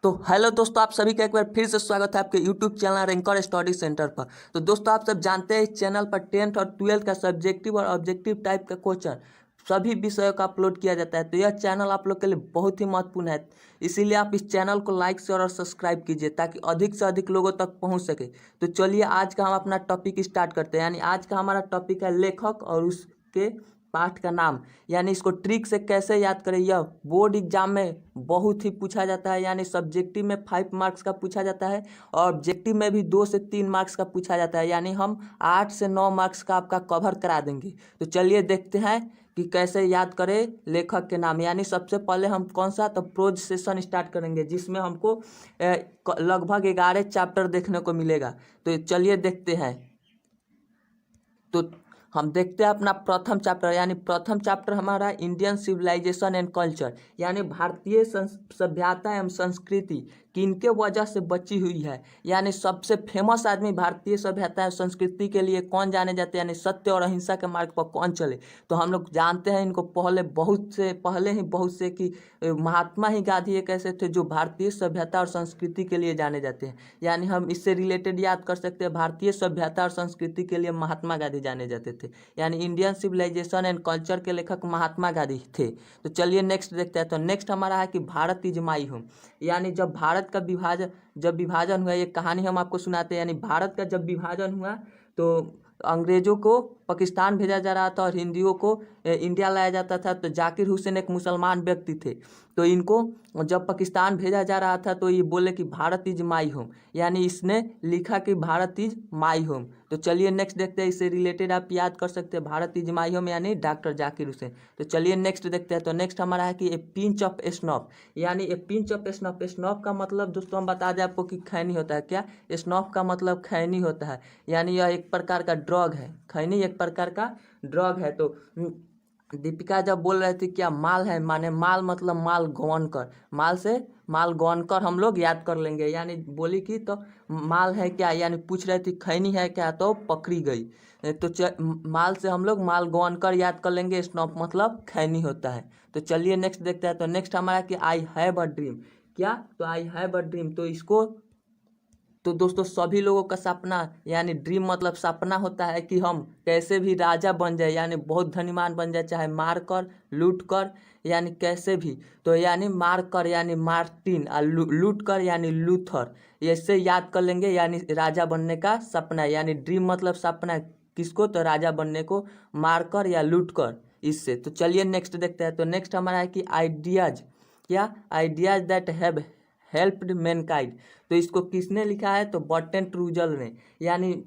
तो हेलो दोस्तों, आप सभी का एक बार फिर से स्वागत है आपके YouTube channel ranker study centre पर। तो दोस्तों, आप सब जानते हैं इस चैनल पर 10th और 12th का सब्जेक्टिव और ऑब्जेक्टिव टाइप का क्वेश्चन सभी विषयों का अपलोड किया जाता है। तो यह चैनल आप लोग के लिए बहुत ही महत्वपूर्ण है, इसीलिए आप इस चैनल को लाइक शेयर और सब्सक्राइब कीजिए ताकि अधिक से अधिक लोगों तक पहुंच सके। तो चलिए आज का हम अपना टॉपिक स्टार्ट करते हैं। यानी आज का हमारा टॉपिक है लेखक और उसके पाठ का नाम। यानी इसको ट्रिक से कैसे याद करें, यह बोर्ड एग्जाम में बहुत ही पूछा जाता है। यानी सब्जेक्टिव में 5 मार्क्स का पूछा जाता है और ऑब्जेक्टिव में भी 2 से 3 मार्क्स का पूछा जाता है। यानी हम 8 से 9 मार्क्स का आपका कवर करा देंगे। तो चलिए देखते हैं कि कैसे याद करें लेखक के नाम। यानी सबसे पहले हम कौन सा तो प्रोज सेशन स्टार्ट करेंगे, जिसमें हमको लगभग 11 चैप्टर देखने को मिलेगा। तो चलिए देखते हैं। तो हम देखते हैं अपना प्रथम चैप्टर। यानी प्रथम चैप्टर हमारा इंडियन सिविलाइजेशन एंड कल्चर, यानी भारतीय सभ्यता एवं संस्कृति किनके वजह से बची हुई है। यानी सबसे फेमस आदमी भारतीय सभ्यता एवं संस्कृति के लिए कौन जाने जाते हैं, यानी सत्य और अहिंसा के मार्ग पर कौन चले। तो हम लोग जानते हैं इनको पहले बहुत से कि महात्मा ही गांधी एक ऐसे थे जो भारतीय सभ्यता और संस्कृति के लिए जाने जाते हैं। यानी हम इससे रिलेटेड याद कर सकते हैं, भारतीय सभ्यता और संस्कृति के लिए महात्मा गांधी जाने जाते थे। यानी इंडियन सिविलाइजेशन एंड कल्चर के लेखक महात्मा गांधी थे। तो चलिए नेक्स्ट देखते हैं। तो नेक्स्ट हमारा है कि भारत इज माई होम। यानी जब विभाजन हुआ, ये कहानी हम आपको सुनाते हैं। यानी भारत का जब विभाजन हुआ तो अंग्रेजों को पाकिस्तान भेजा जा रहा था और हिंदियों को इंडिया लाया जाता था। तो जाकिर हुसैन एक मुसलमान व्यक्ति थे, तो इनको जब पाकिस्तान भेजा जा रहा था तो ये बोले कि भारत इज माई होम। यानी इसने लिखा कि भारत इज माई होम। तो चलिए नेक्स्ट देखते हैं, इससे रिलेटेड आप याद कर सकते हैं भारत इज माई होम यानी डॉक्टर जाकिर हुसैन। तो चलिए नेक्स्ट देखते हैं। तो नेक्स्ट हमारा है कि ए पिंच ऑफ स्नॉफ। यानी ए पिंच ऑफ स्नॉफ, स्नॉफ का मतलब दोस्तों हम बता दें आपको कि खैनी होता है। क्या स्नॉफ का मतलब खैनी होता है। यानी यह एक प्रकार का ड्रग है, खैनी एक प्रकार का ड्रग है। तो दीपिका जब बोल रहे थे क्या माल है, माने माल मतलब माल गौन कर, माल से माल गौन कर हम लोग याद कर लेंगे। यानी बोली कि तो माल है क्या, यानी पूछ रहे थे खैनी है क्या, तो पकड़ी गई। तो माल से हम लोग माल गौन कर याद कर लेंगे। स्नॉप मतलब खैनी होता है। तो चलिए नेक्स्ट देखते हैं। तो नेक्स्ट हमारा कि आई हैव अ ड्रीम। क्या तो आई हैव अ ड्रीम, तो इसको तो दोस्तों सभी लोगों का सपना यानी ड्रीम मतलब सपना होता है कि हम कैसे भी राजा बन जाए, यानी बहुत धनीमान बन जाए, चाहे मार कर लूट कर, यानी कैसे भी। तो यानी मार कर यानी मार्टिन और लूट कर यानी लूथर, ऐसे याद कर लेंगे। यानी राजा बनने का सपना, यानी ड्रीम मतलब सपना किसको, तो राजा बनने को, मार कर या लूट कर इससे। तो चलिए नेक्स्ट देखते हैं। तो नेक्स्ट हमारा है कि आइडियाज। क्या ideas that have helped Mankind. तो इसको किसने लिखा है, तो बर्टन रूजल ने। यानी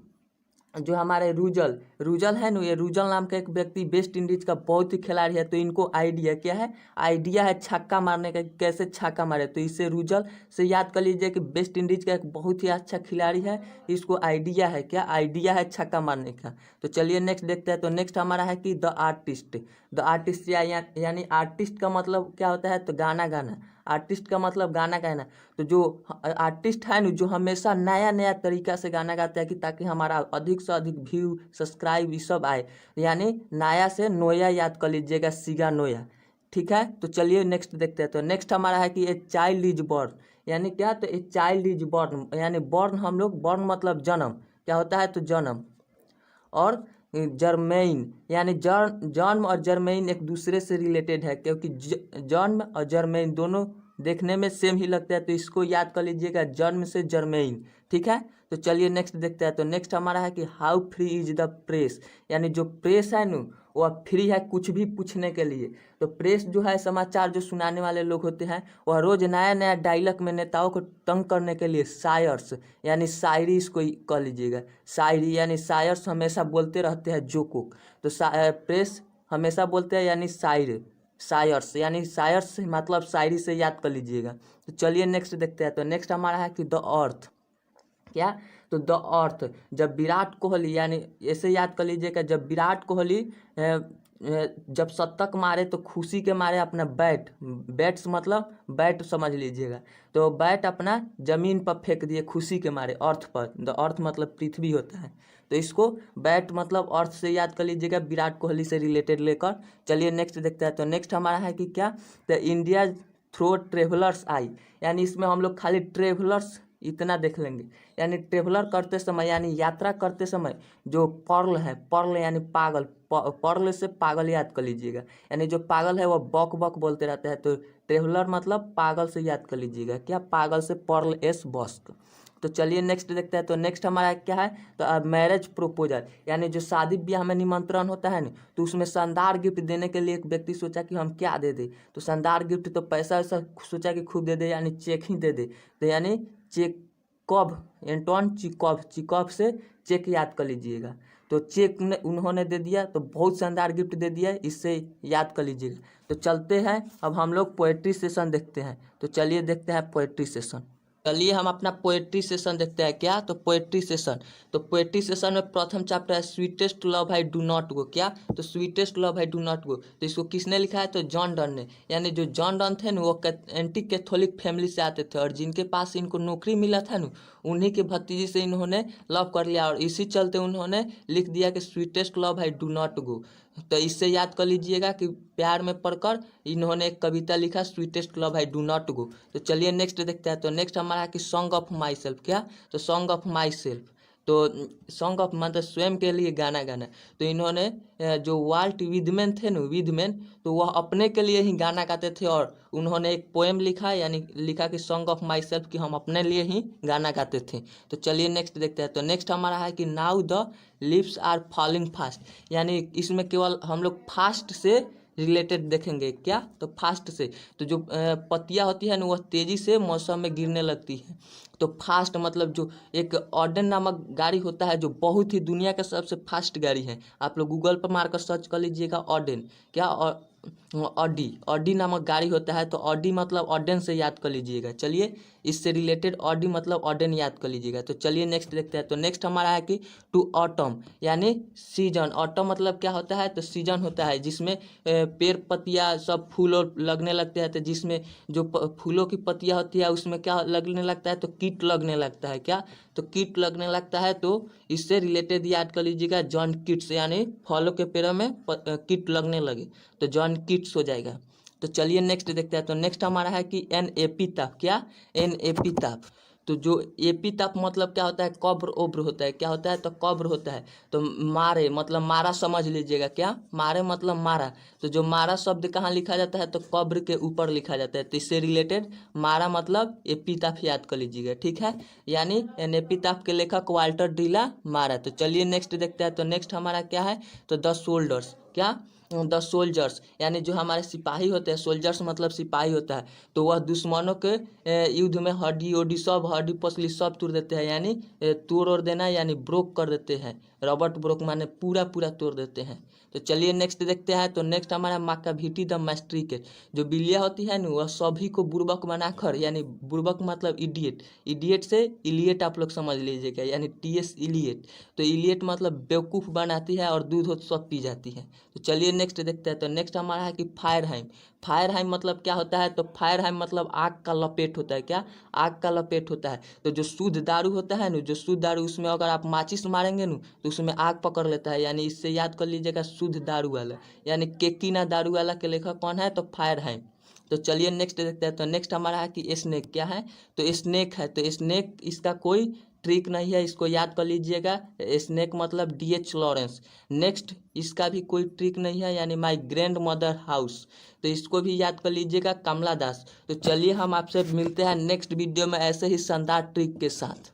जो हमारे रूजल है ना, ये रूजल नाम का एक व्यक्ति वेस्ट इंडीज का बहुत ही खिलाड़ी है। तो इनको आइडिया क्या है, आइडिया है छक्का मारने का, कैसे छक्का मारे। तो इससे रूजल से याद कर लीजिए कि वेस्ट इंडीज का एक बहुत ही अच्छा खिलाड़ी है, इसको आइडिया है। क्या आइडिया है छक्का मारने का। तो चलिए नेक्स्ट देखते हैं। तो नेक्स्ट हमारा है कि द आर्टिस्ट यानी आर्टिस्ट का मतलब क्या होता है, तो गाना गाना। आर्टिस्ट का मतलब गाना गाना। तो जो आर्टिस्ट है ना, जो हमेशा नया नया तरीका से गाना गाता है कि ताकि हमारा अधिक से अधिक व्यू सब्सक्राइब ये सब आए। यानी नया से नोया याद कर लीजिएगा, सीगा नोया। ठीक है। तो चलिए नेक्स्ट देखते हैं। तो नेक्स्ट हमारा है कि ए चाइल्ड इज बॉर्न। यानी क्या, तो ए चाइल्ड इज बॉर्न यानी बॉर्न हम लोग, बॉर्न मतलब जन्म, क्या होता है, तो जन्म। और जर्मेइन यानी जन्म और जर्मेइन एक दूसरे से रिलेटेड है, क्योंकि जन्म और जर्मेइन दोनों देखने में सेम ही लगता है। तो इसको याद कर लीजिएगा, जन्म से जर्मेइन। ठीक है। तो चलिए नेक्स्ट देखते हैं। तो नेक्स्ट हमारा है कि how free is the press. यानी जो प्रेस है ना, वह फ्री है कुछ भी पूछने के लिए। तो प्रेस जो है समाचार जो सुनाने वाले लोग होते हैं, वह रोज नया नया डायलॉग में नेताओं को तंग करने के लिए शायर्स यानी शायरी इसको कह लीजिएगा। शायरी यानी शायर्स हमेशा बोलते रहते हैं जोकोक। तो प्रेस हमेशा बोलते हैं यानी शायर्स यानी शायर्स मतलब शायरी से याद कर लीजिएगा। तो चलिए नेक्स्ट देखते हैं। तो नेक्स्ट हमारा है कि द अर्थ। क्या, तो द अर्थ जब विराट कोहली, यानी ऐसे याद कर लीजिएगा, जब विराट कोहली जब शतक मारे तो खुशी के मारे अपना बैट्स मतलब बैट समझ लीजिएगा, तो बैट अपना जमीन पर फेंक दिए खुशी के मारे, अर्थ पर। द अर्थ मतलब पृथ्वी होता है। तो इसको बैट मतलब अर्थ से याद कर लीजिएगा, विराट कोहली से रिलेटेड लेकर। चलिए नेक्स्ट देखते हैं। तो नेक्स्ट हमारा है कि क्या, तो थ्रो ट्रेवलर्स आई, यानी इसमें हम लोग खाली ट्रेवलर्स इतना देख लेंगे। यानी ट्रेवलर करते समय यानी यात्रा करते समय जो पर्ल है, पर्ल यानी पागल, पर्ल से पागल याद कर लीजिएगा। यानी जो पागल है वो बक बक बोलते रहता है, तो ट्रेवलर मतलब पागल से याद कर लीजिएगा। क्या? पागल से पर्ल एस बस्क। तो चलिए नेक्स्ट देखते हैं। तो नेक्स्ट हमारा क्या है? तो मैरिज प्रोपोजल, यानी जो शादी ब्याह में निमंत्रण होता है ना, तो उसमें शानदार गिफ्ट देने के लिए एक व्यक्ति सोचा कि हम क्या दे दे। तो शानदार गिफ्ट तो पैसा वैसा सोचा कि खूब दे दे, यानी चेक ही दे दे। तो यानी चेकॉव, एंटोन चिकॉव, चिकॉव से चेक याद कर लीजिएगा। तो चेक उन्होंने दे दिया, तो बहुत शानदार गिफ्ट दे दिया, इससे याद कर लीजिएगा। तो चलते हैं अब हम लोग पोएट्री सेशन देखते हैं। तो चलिए देखते हैं पोएट्री सेशन। चलिए हम अपना पोएट्री सेशन देखते हैं। क्या? तो पोएट्री सेशन, तो पोएट्री सेशन में प्रथम चैप्टर है sweetest love I do not go. क्या? तो sweetest love I do not go, तो इसको किसने लिखा है? तो जॉन डन ने। यानी जो जॉन डन थे ना, वो एंटी कैथोलिक फैमिली से आते थे, और जिनके पास इनको नौकरी मिला था ना, उन्हीं के भतीजी से इन्होंने लव कर लिया, और इसी चलते उन्होंने लिख दिया कि sweetest love I do not go. तो इससे याद कर लीजिएगा कि प्यार में पढ़कर इन्होंने एक कविता लिखा sweetest love I do not go. तो चलिए नेक्स्ट देखते हैं। तो नेक्स्ट हमारा है कि सॉन्ग ऑफ माई सेल्फ। क्या? तो सॉन्ग ऑफ माई सेल्फ, तो सॉन्ग ऑफ मतलब स्वयं के लिए गाना गाना। तो इन्होंने जो वाल्ट विदमैन थे ना, विदमैन, तो वह अपने के लिए ही गाना गाते थे, और उन्होंने एक पोएम लिखा, यानी लिखा कि सॉन्ग ऑफ माई सेल्फ, कि हम अपने लिए ही गाना गाते थे। तो चलिए नेक्स्ट देखते हैं। तो नेक्स्ट हमारा है कि now the lips are falling fast, यानी इसमें केवल हम लोग फास्ट से रिलेटेड देखेंगे। क्या? तो फास्ट से, तो जो पत्तियां होती है ना, वह तेज़ी से मौसम में गिरने लगती है। तो फास्ट मतलब जो एक ऑर्डन नामक गाड़ी होता है, जो बहुत ही दुनिया का सबसे फास्ट गाड़ी है। आप लोग गूगल पर मारकर सर्च कर लीजिएगा ऑर्डन। क्या? और ऑडी, ऑडी नामक गाड़ी होता है। तो ऑडी मतलब ऑर्डन से याद कर लीजिएगा। चलिए इससे रिलेटेड ऑडी मतलब ऑर्डन याद कर लीजिएगा। तो चलिए नेक्स्ट देखते हैं। तो नेक्स्ट हमारा है कि टू ऑटम, यानी सीजन। ऑटम मतलब क्या होता है? तो सीजन होता है जिसमें पेड़ पत्तियाँ सब फूल लगने लगते हैं। तो जिसमें जो फूलों की पत्तियाँ होती है उसमें क्या लगने लगता है? तो कीट लगने लगता है। क्या? तो कीट लगने लगता है। तो इससे रिलेटेड याद कर लीजिएगा जॉन कीट्स, यानी फलों के पेड़ों में कीट लगने लगे तो जॉन कीट्स हो जाएगा। तो चलिए नेक्स्ट देखते हैं। तो नेक्स्ट हमारा है कि एन एपिताफ। क्या? एन एपिताफ, तो जो एपिताफ मतलब क्या होता है? कब्र ओब्र होता है। क्या होता है? तो कब्र होता है। तो मारे मतलब मारा समझ लीजिएगा। क्या? मारे मतलब मारा। तो जो मारा शब्द कहाँ लिखा जाता है? तो कब्र के ऊपर लिखा जाता है। तो इससे रिलेटेड मारा मतलब एपिताफ याद कर लीजिएगा। ठीक है, यानी एन एपिताफ के लेखक वाल्टर डिला मारा। तो चलिए नेक्स्ट देखते हैं। तो नेक्स्ट हमारा क्या है? तो द सोल्जर्स। क्या? द सोल्जर्स, यानी जो हमारे सिपाही होते हैं, सोल्जर्स मतलब सिपाही होता है, तो वह दुश्मनों के युद्ध में हड्डी ओडी सब, हड्डी पसली सब तोड़ देते हैं। यानी तोड़ और देना, यानी ब्रोक कर देते हैं। रॉबर्ट ब्रोक माने पूरा पूरा तोड़ देते हैं। तो चलिए नेक्स्ट देखते हैं। तो नेक्स्ट हमारा माकाभिटी द मैस्ट्रिकेट, जो बिल्लियाँ होती है ना, वह सभी को बुर्बक बनाकर, यानी बुर्बक मतलब इडियट, इडियट से इलियट आप लोग समझ लीजिएगा, यानी टीएस इलियट। तो इलियट मतलब बेवकूफ़ बनाती है और दूध सब पी जाती है। तो चलिए नेक्स्ट देखते हैं। तो नेक्स्ट हमारा है कि फायरहाइम। फायरहाइम मतलब क्या होता है? तो फायरहाइम मतलब आग का लपेट होता है। क्या? आग का लपेट होता है। तो जो शुद्ध दारू होता है ना, जो शुद्ध दारू, उसमें अगर आप माचिस मारेंगे ना, तो उसमें आग पकड़ लेता है। यानी इससे याद कर लीजिएगा शुद्ध दारू वाला, यानी केकीना दारू वाला के लेखक कौन है? तो फायरहाइम। तो चलिए नेक्स्ट देखते हैं। तो नेक्स्ट हमारा है कि स्नेक। क्या है? तो स्नेक है। तो स्नेक इसका कोई ट्रिक नहीं है, इसको याद कर लीजिएगा। स्नेक मतलब DH लॉरेंस। नेक्स्ट इसका भी कोई ट्रिक नहीं है, यानी माय ग्रैंड मदर हाउस। तो इसको भी याद कर लीजिएगा, कमला दास। तो चलिए हम आपसे मिलते हैं नेक्स्ट वीडियो में ऐसे ही शानदार ट्रिक के साथ।